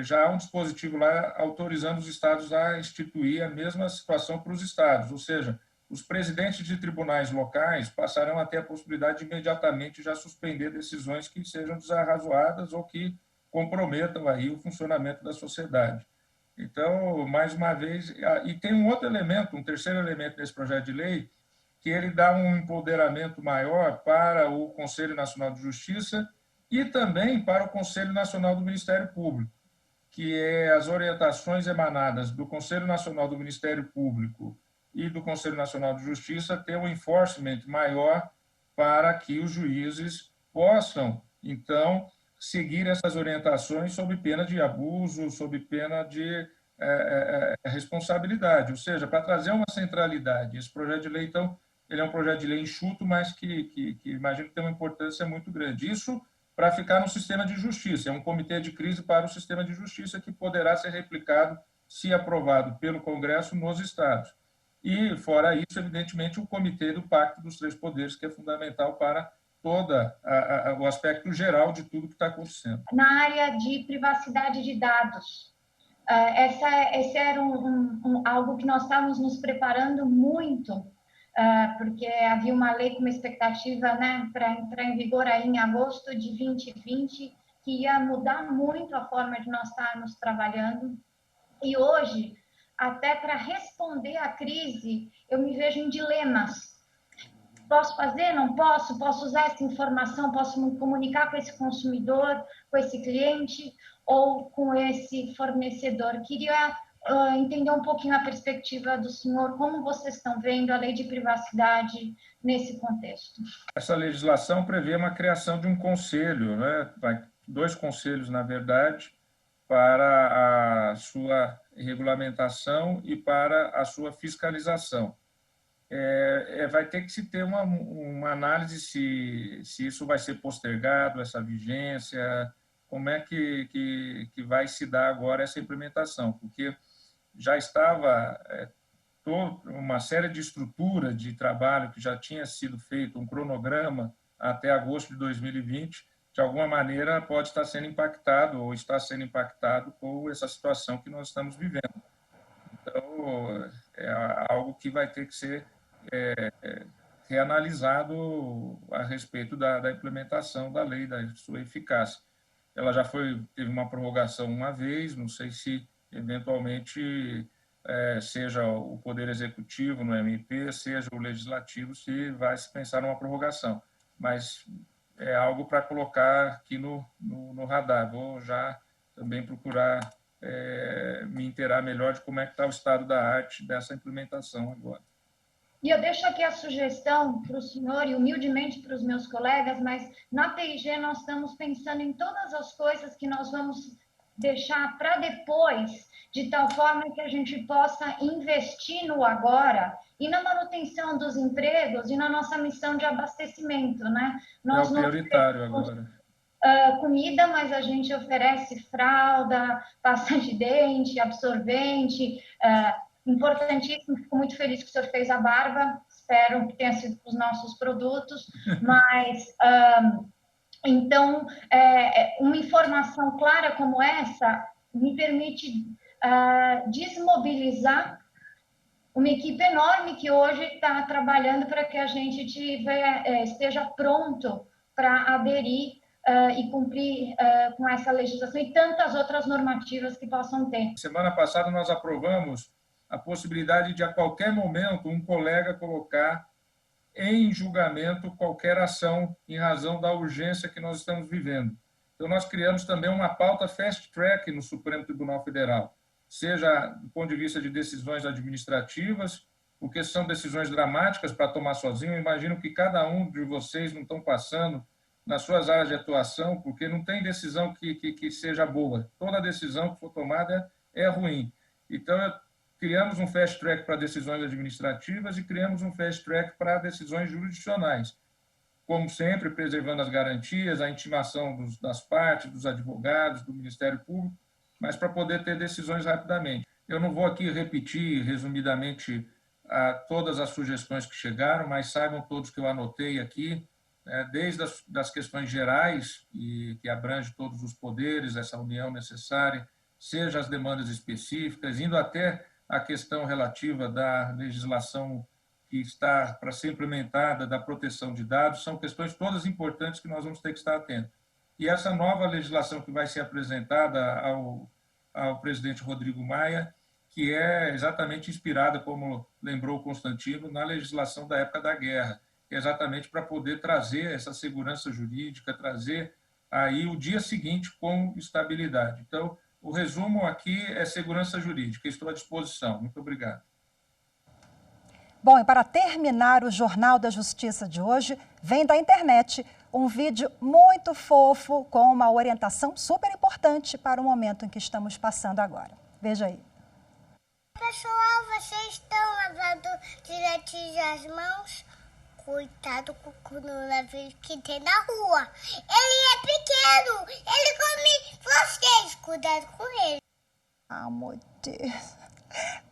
já há um dispositivo lá autorizando os estados a instituir a mesma situação para os estados, ou seja, os presidentes de tribunais locais passarão a ter a possibilidade de imediatamente já suspender decisões que sejam desarrazoadas ou que comprometam aí o funcionamento da sociedade. Então, mais uma vez, e tem um outro elemento, um terceiro elemento desse projeto de lei, que ele dá um empoderamento maior para o Conselho Nacional de Justiça e também para o Conselho Nacional do Ministério Público, que é as orientações emanadas do Conselho Nacional do Ministério Público e do Conselho Nacional de Justiça ter um enforcement maior para que os juízes possam, então, seguir essas orientações sob pena de abuso, sob pena de responsabilidade, ou seja, para trazer uma centralidade. Esse projeto de lei, então, ele é um projeto de lei enxuto, mas que imagino que tem uma importância muito grande. Isso para ficar no sistema de justiça. É um comitê de crise para o sistema de justiça que poderá ser replicado, se aprovado pelo Congresso, nos estados. E, fora isso, evidentemente, o Comitê do Pacto dos Três Poderes, que é fundamental para todo o aspecto geral de tudo que está acontecendo. Na área de privacidade de dados, esse era algo que nós estávamos nos preparando muito, porque havia uma lei com uma expectativa, né, para entrar em vigor aí em agosto de 2020, que ia mudar muito a forma de nós estarmos trabalhando. E hoje, até para responder à crise, eu me vejo em dilemas. Posso fazer? Não posso? Posso usar essa informação? Posso me comunicar com esse consumidor, com esse cliente ou com esse fornecedor? Queria entender um pouquinho a perspectiva do senhor, como vocês estão vendo a lei de privacidade nesse contexto. Essa legislação prevê uma criação de um conselho, né? 2 conselhos, na verdade, para a sua regulamentação e para a sua fiscalização. Vai ter que se ter uma análise se isso vai ser postergado, essa vigência, como é que vai se dar agora essa implementação, porque já estava toda uma série de estrutura de trabalho que já tinha sido feito, um cronograma até agosto de 2020, de alguma maneira pode estar sendo impactado ou está sendo impactado por essa situação que nós estamos vivendo. Então, é algo que vai ter que ser reanalisado a respeito da implementação da lei, da sua eficácia. Ela já teve uma prorrogação uma vez, não sei se eventualmente seja o Poder Executivo no MP, seja o Legislativo, se vai se pensar numa prorrogação, mas é algo para colocar aqui no radar. Vou já também procurar me inteirar melhor de como é que está o estado da arte dessa implementação agora. E eu deixo aqui a sugestão para o senhor e humildemente para os meus colegas, mas na PIG nós estamos pensando em todas as coisas que nós vamos deixar para depois, de tal forma que a gente possa investir no agora e na manutenção dos empregos e na nossa missão de abastecimento, né? Nós é o prioritário agora. Comida, mas a gente oferece fralda, pasta de dente, absorvente, importantíssimo, fico muito feliz que o senhor fez a barba, espero que tenha sido com os nossos produtos, mas, então, uma informação clara como essa me permite desmobilizar uma equipe enorme que hoje está trabalhando para que a gente esteja pronto para aderir e cumprir com essa legislação e tantas outras normativas que possam ter. Semana passada nós aprovamos a possibilidade de, a qualquer momento, um colega colocar em julgamento qualquer ação em razão da urgência que nós estamos vivendo. Então, nós criamos também uma pauta fast track no Supremo Tribunal Federal, seja do ponto de vista de decisões administrativas, porque são decisões dramáticas para tomar sozinho. Eu imagino que cada um de vocês não estão passando nas suas áreas de atuação, porque não tem decisão que seja boa. Toda decisão que for tomada é ruim. Então, criamos um fast track para decisões administrativas e criamos um fast track para decisões jurisdicionais. Como sempre, preservando as garantias, a intimação das partes, dos advogados, do Ministério Público, mas para poder ter decisões rapidamente. Eu não vou aqui repetir, resumidamente, todas as sugestões que chegaram, mas saibam todos que eu anotei aqui, desde das questões gerais, que abrange todos os poderes, essa união necessária, seja as demandas específicas, indo até a questão relativa da legislação que está para ser implementada, da proteção de dados, são questões todas importantes que nós vamos ter que estar atentos. E essa nova legislação que vai ser apresentada ao presidente Rodrigo Maia, que é exatamente inspirada, como lembrou o Constantino, na legislação da época da guerra, exatamente para poder trazer essa segurança jurídica, trazer aí o dia seguinte com estabilidade. Então, o resumo aqui é segurança jurídica. Estou à disposição. Muito obrigado. Bom, e para terminar o Jornal da Justiça de hoje, vem da internet um vídeo muito fofo com uma orientação super importante para o momento em que estamos passando agora. Veja aí. Pessoal, vocês estão lavando direitinho as mãos? Cuidado com o coronavírus que tem na rua. Ele é pequeno, ele come vocês. Cuidado com ele. Ah, meu Deus.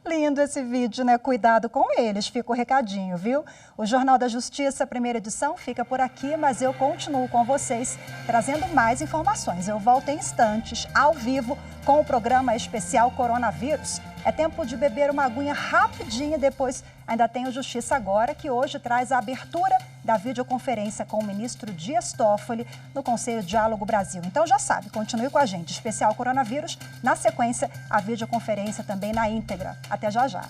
Lindo esse vídeo, né? Cuidado com eles, fica o recadinho, viu? O Jornal da Justiça, primeira edição, fica por aqui, mas eu continuo com vocês, trazendo mais informações. Eu volto em instantes, ao vivo, com o programa especial Coronavírus. É tempo de beber uma aguinha rapidinho, depois ainda tem o Justiça Agora, que hoje traz a abertura da videoconferência com o ministro Dias Toffoli no Conselho Diálogo Brasil. Então já sabe, continue com a gente. Especial Coronavírus, na sequência, a videoconferência também na íntegra. Até já já.